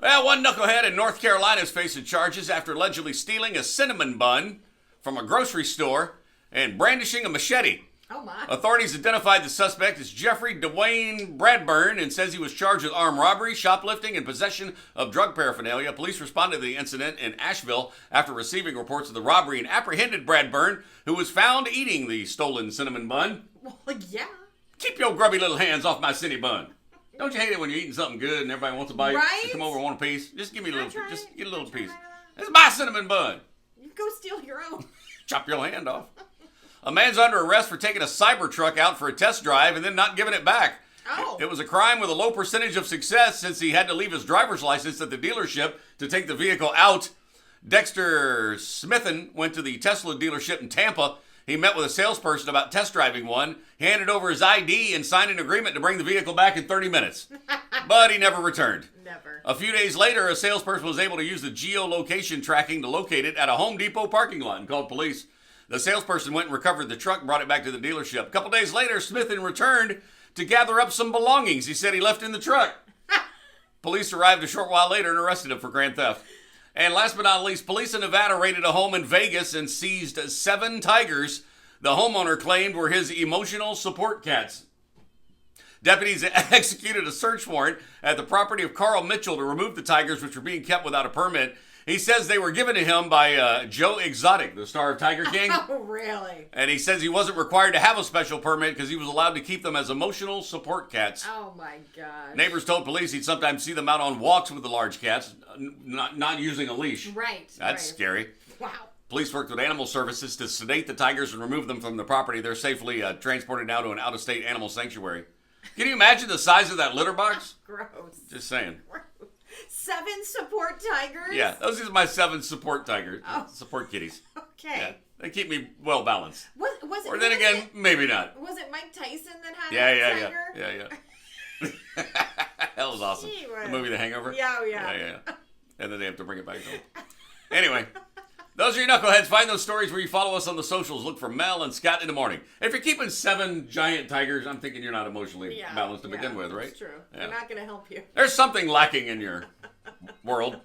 Well, one knucklehead in North Carolina is facing charges after allegedly stealing a cinnamon bun from a grocery store and brandishing a machete. Oh, my. Authorities identified the suspect as Jeffrey Dwayne Bradburn and says he was charged with armed robbery, shoplifting, and possession of drug paraphernalia. Police responded to the incident in Asheville after receiving reports of the robbery and apprehended Bradburn, who was found eating the stolen cinnamon bun. Well, yeah. Keep your grubby little hands off my city bun. Don't you hate it when you're eating something good and everybody wants a bite? Right? They come over and want a piece. Just give me a little. That's right. Just get a little That's piece. right. It's my cinnamon bun. You go steal your own. Chop your hand off. A man's under arrest for taking a Cybertruck out for a test drive and then not giving it back. Oh. It was a crime with a low percentage of success since he had to leave his driver's license at the dealership to take the vehicle out. Dexter Smithen went to the Tesla dealership in Tampa. He met with a salesperson about test driving one, handed over his ID, and signed an agreement to bring the vehicle back in 30 minutes. But he never returned. Never. A few days later, a salesperson was able to use the geolocation tracking to locate it at a Home Depot parking lot and called police. The salesperson went and recovered the truck and brought it back to the dealership. A couple days later, Smithen returned to gather up some belongings he said he left in the truck. Police arrived a short while later and arrested him for grand theft. And last but not least, police in Nevada raided a home in Vegas and seized 7 tigers the homeowner claimed were his emotional support cats. Deputies executed a search warrant at the property of Carl Mitchell to remove the tigers, which were being kept without a permit. He says they were given to him by Joe Exotic, the star of Tiger King. Oh, really? And he says he wasn't required to have a special permit because he was allowed to keep them as emotional support cats. Oh, my God. Neighbors told police he'd sometimes see them out on walks with the large cats, not using a leash. Right. That's scary. Wow. Police worked with animal services to sedate the tigers and remove them from the property. They're safely transported now to an out-of-state animal sanctuary. Can you imagine the size of that litter box? Gross. Just saying. Gross. 7 support tigers? Yeah, those are my 7 support tigers. Oh. Support kitties. Okay. Yeah, they keep me well balanced. Was it, Or then again, maybe not. Was it Mike Tyson that had Yeah, a tiger? yeah. That was awesome. Gee, The movie The Hangover? Yeah, oh, yeah. Yeah. And then they have to bring it back to him. Anyway, those are your knuckleheads. Find those stories where you follow us on the socials. Look for Mel and Scott in the morning. If you're keeping 7 giant tigers, I'm thinking you're not emotionally balanced to begin with, right? That's true. Yeah. They're not going to help you. There's something lacking in your world.